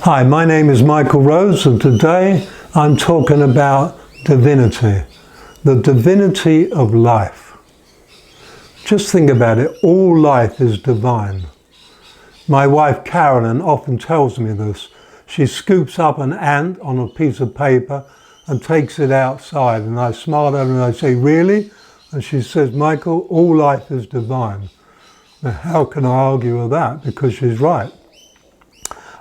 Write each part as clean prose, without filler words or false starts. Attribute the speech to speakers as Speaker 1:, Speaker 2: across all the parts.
Speaker 1: Hi, my name is Michael Rose, and today I'm talking about divinity, the divinity of life. Just think about it, all life is divine. My wife Carolyn often tells me this. She scoops up an ant on a piece of paper and takes it outside, and I smile at her and I say, "Really?" And she says, "Michael, all life is divine." Now, how can I argue with that? Because she's right.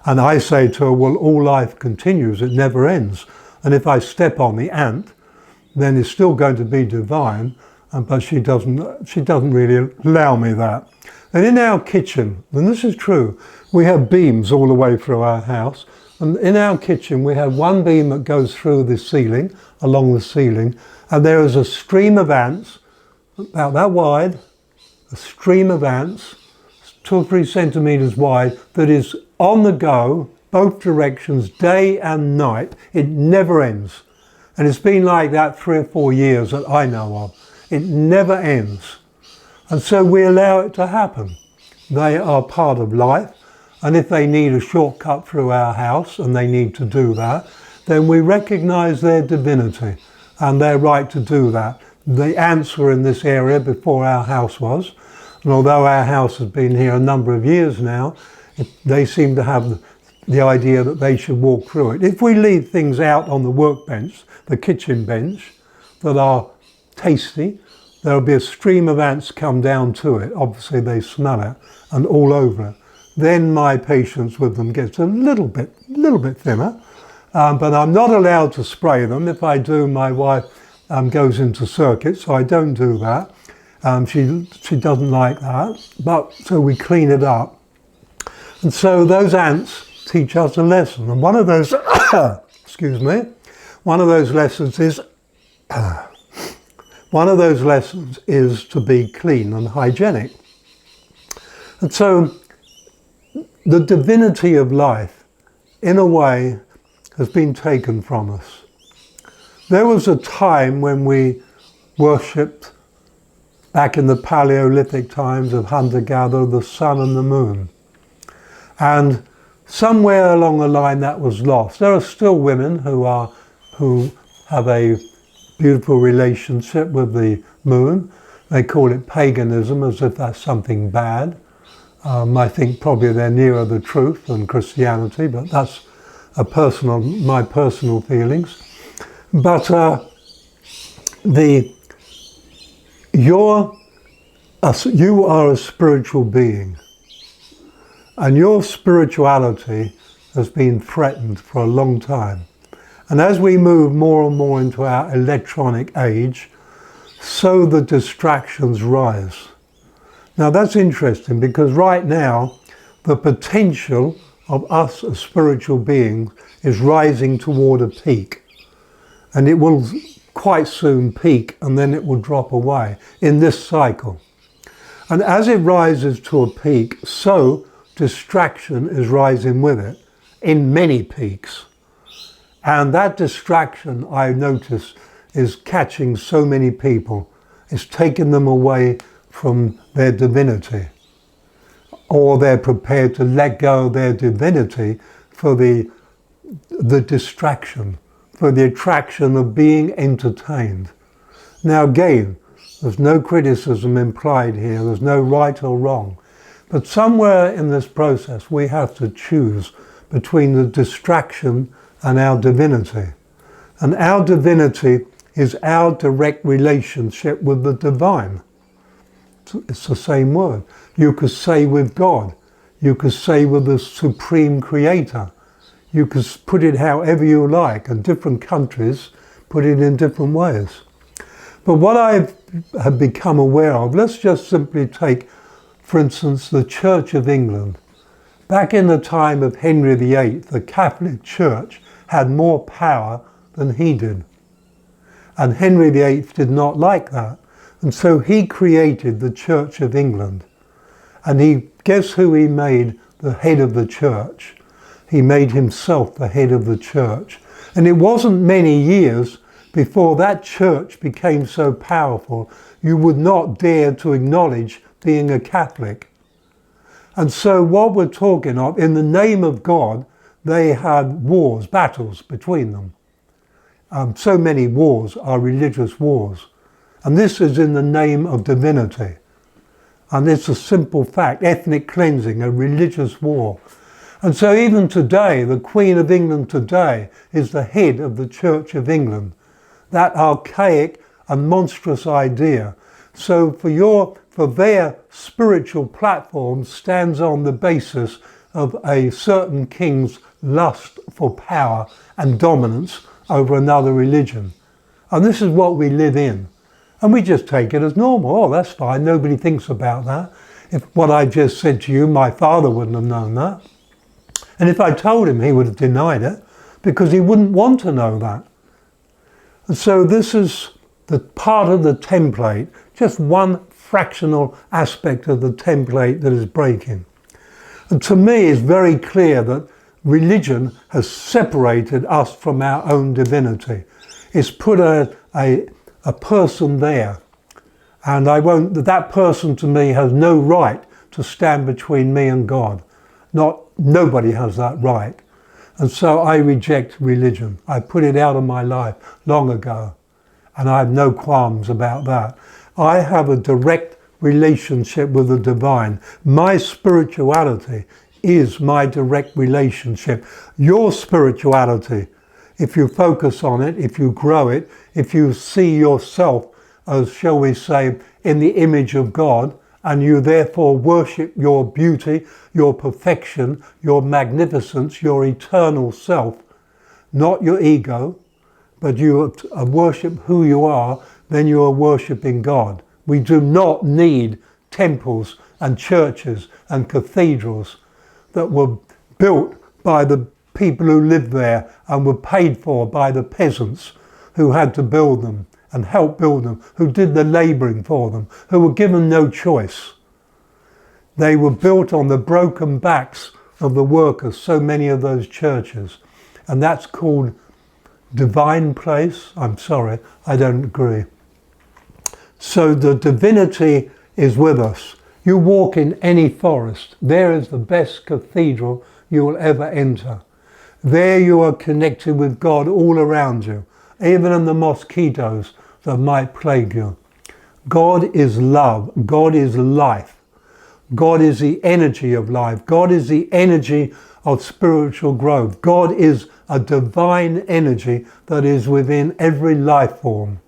Speaker 1: And I say to her, well, all life continues, it never ends. And if I step on the ant, then it's still going to be divine, but she doesn't really allow me that. And in our kitchen, and this is true, we have beams all the way through our house. And in our kitchen, we have one beam that goes through the ceiling, along the ceiling, and there is a stream of ants, about that wide, a stream of ants, 2 or 3 centimeters wide, that is on the go, both directions, day and night. It never ends. And it's been like that 3 or 4 years that I know of. It never ends. And so we allow it to happen. They are part of life. And if they need a shortcut through our house, and they need to do that, then we recognize their divinity and their right to do that. The ants were in this area before our house was. And although our house has been here a number of years now, they seem to have the idea that they should walk through it. If we leave things out on the workbench, the kitchen bench, that are tasty, there'll be a stream of ants come down to it. Obviously they smell it and all over it. Then my patience with them gets a little bit thinner, but I'm not allowed to spray them. If I do, my wife goes into circuit, so I don't do that. She doesn't like that, but so we clean it up. And so those ants teach us a lesson. And one of those, excuse me, one of those lessons is to be clean and hygienic. And so the divinity of life, in a way, has been taken from us. There was a time when we worshipped, back in the Paleolithic times of hunter-gatherer, the sun and the moon. And somewhere along the line that was lost. There are still women who have a beautiful relationship with the moon. They call it paganism, as if that's something bad. I think probably they're nearer the truth than Christianity, but that's my personal feelings. But you are a spiritual being, and your spirituality has been threatened for a long time. And as we move more and more into our electronic age, so the distractions rise. Now that's interesting, because right now the potential of us as spiritual beings is rising toward a peak, and it will quite soon peak, and then it will drop away in this cycle. And as it rises to a peak, so distraction is rising with it in many peaks. And that distraction, I notice, is catching so many people. It's taking them away from their divinity, or they're prepared to let go of their divinity for the distraction, for the attraction of being entertained. Now again, there's no criticism implied here, there's no right or wrong. But somewhere in this process we have to choose between the distraction and our divinity. And our divinity is our direct relationship with the divine. It's the same word. You could say with God, you could say with the supreme creator. You could put it however you like, and different countries put it in different ways. But what I have become aware of, let's just simply take, for instance, the Church of England. Back in the time of Henry VIII, the Catholic Church had more power than he did. And Henry VIII did not like that. And so he created the Church of England. And guess who he made the head of the church? He made himself the head of the church. And it wasn't many years before that church became so powerful, you would not dare to acknowledge being a Catholic. And so what we're talking of, in the name of God, they had wars, battles between them. So many wars are religious wars. And this is in the name of divinity. And it's a simple fact, ethnic cleansing, a religious war. And so even today, the Queen of England today is the head of the Church of England. That archaic and monstrous idea. So for their spiritual platform stands on the basis of a certain king's lust for power and dominance over another religion. And this is what we live in. And we just take it as normal. Oh, that's fine. Nobody thinks about that. If what I just said to you, my father wouldn't have known that. And if I told him, he would have denied it because he wouldn't want to know that. And so this is the part of the template, just one fractional aspect of the template that is breaking. And to me, it's very clear that religion has separated us from our own divinity. It's put a person there, and that person to me has no right to stand between me and God. Nobody has that right. And so I reject religion. I put it out of my life long ago, and I have no qualms about that. I have a direct relationship with the divine. My spirituality is my direct relationship. Your spirituality, if you focus on it, if you grow it, if you see yourself as, shall we say, in the image of God, and you therefore worship your beauty, your perfection, your magnificence, your eternal self, not your ego, but you worship who you are, then you are worshipping God. We do not need temples and churches and cathedrals that were built by the people who lived there and were paid for by the peasants who had to build them and help build them, who did the labouring for them, who were given no choice. They were built on the broken backs of the workers, so many of those churches. And that's called divine place. I'm sorry, I don't agree. So the divinity is with us. You walk in any forest, there is the best cathedral you will ever enter. There you are connected with God all around you, even in the mosquitoes that might plague you. God is love. God is life. God is the energy of life. God is the energy of spiritual growth. God is a divine energy that is within every life form.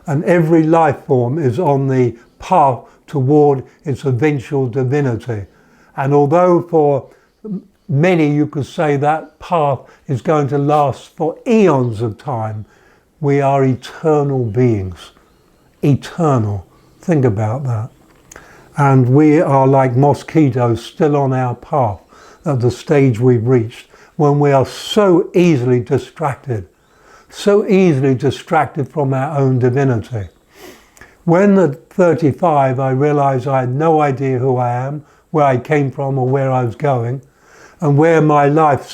Speaker 1: And every life form is on the path toward its eventual divinity. And although for many you could say that path is going to last for eons of time, we are eternal beings. Eternal. Think about that. And we are like mosquitoes still on our path at the stage we've reached, when we are so easily distracted from our own divinity. When at 35 I realized I had no idea who I am, where I came from or where I was going, and where my life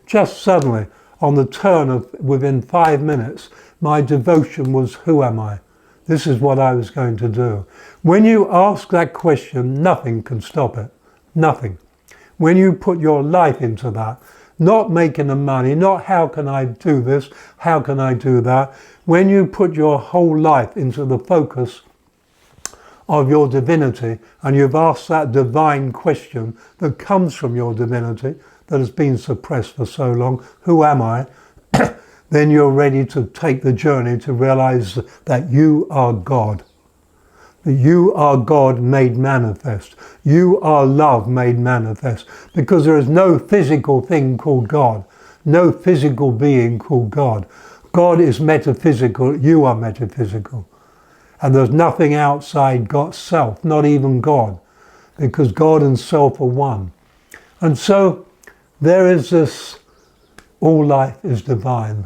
Speaker 1: just suddenly, on the turn of within 5 minutes, my devotion was, who am I? This is what I was going to do. When you ask that question, nothing can stop it. Nothing. When you put your life into that, not making the money, not how can I do this, how can I do that. When you put your whole life into the focus of your divinity, and you've asked that divine question that comes from your divinity, that has been suppressed for so long, who am I? Then you're ready to take the journey to realize that you are God. That you are God made manifest. You are love made manifest. Because there is no physical thing called God. No physical being called God. God is metaphysical. You are metaphysical. And there's nothing outside God's self, not even God. Because God and self are one. And so there is this, all life is divine.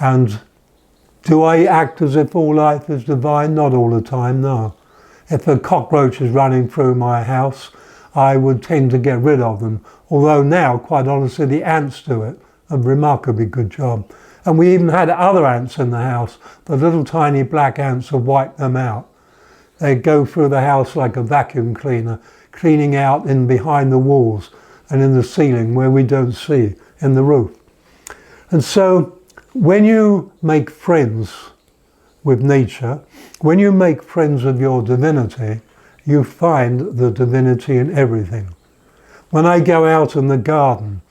Speaker 1: And do I act as if all life is divine? Not all the time, no. If a cockroach is running through my house, I would tend to get rid of them. Although now, quite honestly, the ants do it. A remarkably good job. And we even had other ants in the house. The little tiny black ants have wiped them out. They go through the house like a vacuum cleaner, cleaning out in behind the walls. and in the ceiling where we don't see, in the roof. And so when you make friends with nature, when you make friends with your divinity, you find the divinity in everything. When I go out in the garden,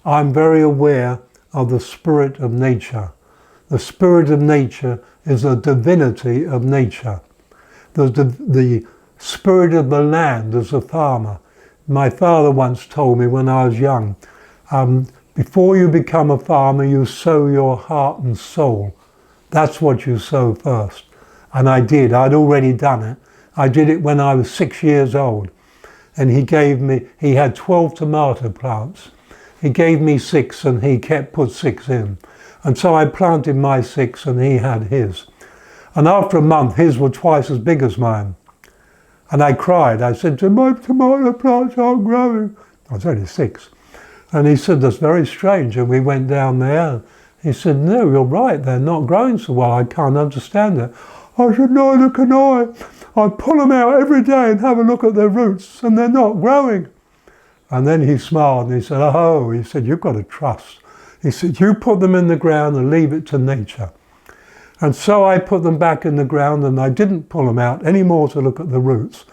Speaker 1: I'm very aware of the spirit of nature. The spirit of nature is the divinity of nature. The spirit of the land as a farmer. My father once told me when I was young, before you become a farmer, you sow your heart and soul. That's what you sow first. And I did. I'd already done it. I did it when I was 6 years old. And he had 12 tomato plants. He gave me 6 and he put 6 in. And so I planted my 6 and he had his. And after a month, his were twice as big as mine. And I cried. I said, my tomato plants aren't growing. I was only 6. And he said, that's very strange. And we went down there. He said, no, you're right. They're not growing so well. I can't understand it. I said, neither can I. I pull them out every day and have a look at their roots and they're not growing. And then he smiled and he said, oh, he said, you've got to trust. He said, you put them in the ground and leave it to nature. And so I put them back in the ground and I didn't pull them out anymore to look at the roots.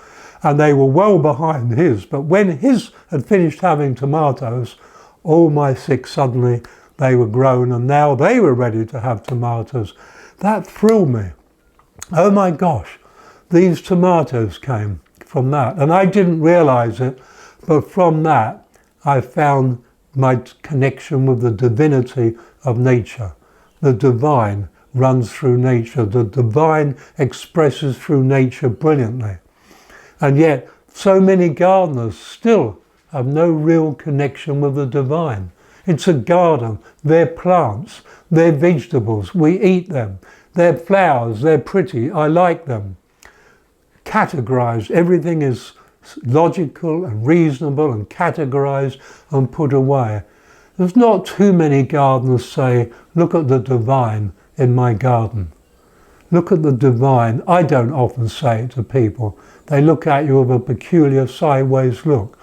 Speaker 1: And they were well behind his. But when his had finished having tomatoes, all my 6 suddenly, they were grown and now they were ready to have tomatoes. That thrilled me. Oh my gosh, these tomatoes came from that. And I didn't realize it, but from that, I found my connection with the divinity of nature. The divine runs through nature. The divine expresses through nature brilliantly. And yet, so many gardeners still have no real connection with the divine. It's a garden. They're plants. They're vegetables. We eat them. They're flowers. They're pretty. I like them. Categorized. Everything is logical and reasonable and categorized and put away. There's not too many gardeners say, look at the divine in my garden. Look at the divine. I don't often say it to people. They look at you with a peculiar sideways look.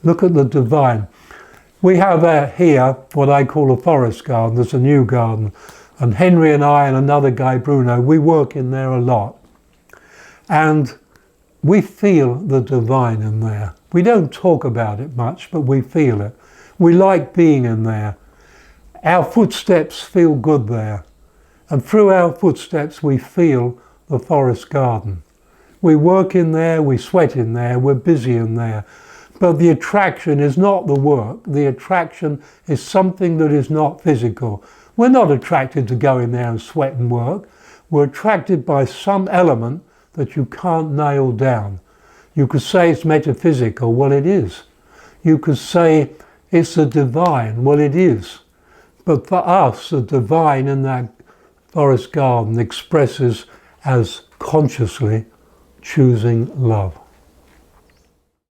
Speaker 1: Look at the divine. We have here what I call a forest garden. There's a new garden. And Henry and I and another guy, Bruno, we work in there a lot. And we feel the divine in there. We don't talk about it much, but we feel it. We like being in there. Our footsteps feel good there. And through our footsteps, we feel the forest garden. We work in there, we sweat in there, we're busy in there. But the attraction is not the work. The attraction is something that is not physical. We're not attracted to go in there and sweat and work. We're attracted by some element that you can't nail down. You could say it's metaphysical. Well, it is. You could say it's the divine. Well, it is. But for us, the divine in that forest garden expresses as consciously choosing love.